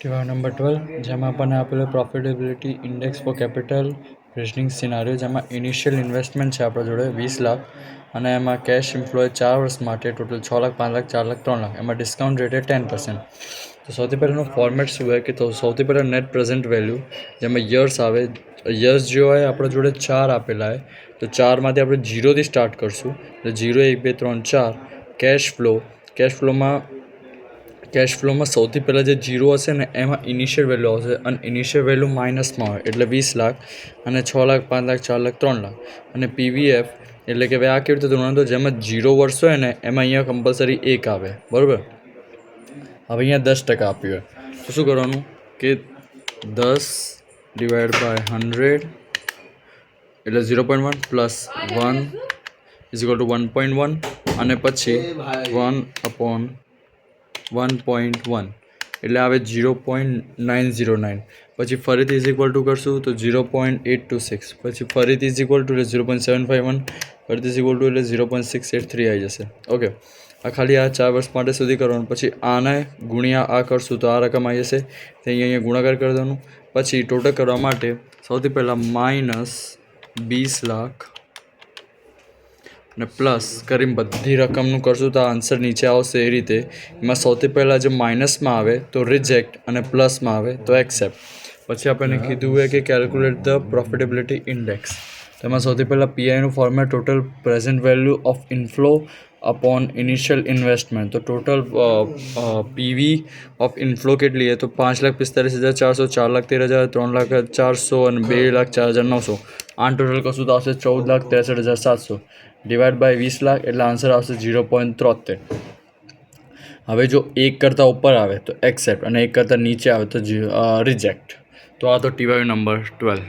ટીવાય number 12 જેમાં આપણને આપેલો profitability index four capital rationing સિનારીઓ, જેમાં ઇનિશિયલ ઇન્વેસ્ટમેન્ટ છે આપણા જોડે 20 લાખ અને એમાં કેશ ઇન્ફ્લો 4 વર્ષ માટે ટોટલ 6 લાખ, 5 લાખ, 4 લાખ, 3 લાખ. એમાં ડિસ્કાઉન્ટ રેટ 10%. તો સૌથી પહેલાંનું ફોર્મેટ શું હોય કે તો સૌથી પહેલાં નેટ પ્રેઝન્ટ વેલ્યુ, જેમાં યર્સ આવે. યર્સ જે હોય આપણા જોડે 4 આપેલા હોય, તો 4માંથી આપણે 0થી સ્ટાર્ટ કરશું. તો 0, 1, 2, 3, 4. કેશ ફ્લોમાં સૌથી પહેલાં જે 0 હશે ને એમાં ઇનિશિયલ વેલ્યુ આવશે અને ઇનિશિયલ વેલ્યુ માઇનસમાં હોય એટલે 20 લાખ અને 6 લાખ, 5 લાખ, 4 લાખ, 3 લાખ. અને પીવીએફ એટલે કે ભાઈ આ કેવી રીતે ધોરણ, તો જેમાં 0 વર્ષ હોય ને એમાં અહીંયા કમ્પલસરી 1 આવે, બરાબર. હવે અહીંયા 10% આપ્યું હોય તો શું કરવાનું કે 10/100 એટલે 0.1 પ્લસ 1 = 1.1 અને પછી 1/1.1 એટલે આવે 0.909. પછી ફરીથી કરશું તો 0.826, પછી ફરીથી એટલે 0.751, ફરીથી એટલે 0.683 આવી જશે. ઓકે, આ ખાલી આ 4 વર્ષ માટે સુધી કરવાનું. પછી આને ગુણ્યા આ કરશું તો આ રકમ આવી જશે, તો અહીંયા ગુણાકાર કરી દેવાનું. પછી ટોટલ કરવા માટે સૌથી પહેલાં -20 લાખ અને પ્લસ કરીને બધી રકમનું કરશું તો આન્સર નીચે આવશે એ રીતે. એમાં સૌથી પહેલાં જે માઇનસમાં આવે તો રિજેક્ટ અને પ્લસમાં આવે તો એક્સેપ્ટ. પછી આપણને કીધું હોય કે કેલ્ક્યુલેટ ધ પ્રોફિટેબિલિટી ઇન્ડેક્સ. તેમાં સૌથી પહેલાં પીઆઈનું format total present value of inflow upon initial investment. તો ટોટલ પીવી ઓફ ઇન્ફ્લો કેટલી છે તો 5,45,400, 4,13,000, 3,04,000 અને 2,04,900. આ ટોટલ કશું તો આવશે 14,63,700 ડિવાઈડ બાય 20 લાખ એટલે આન્સર આવશે 0.73. હવે જો 1 કરતાં ઉપર આવે તો એક્સેપ્ટ અને 1 કરતાં નીચે આવે તો રિજેક્ટ. તો આ તો ટીવાય નંબર 12.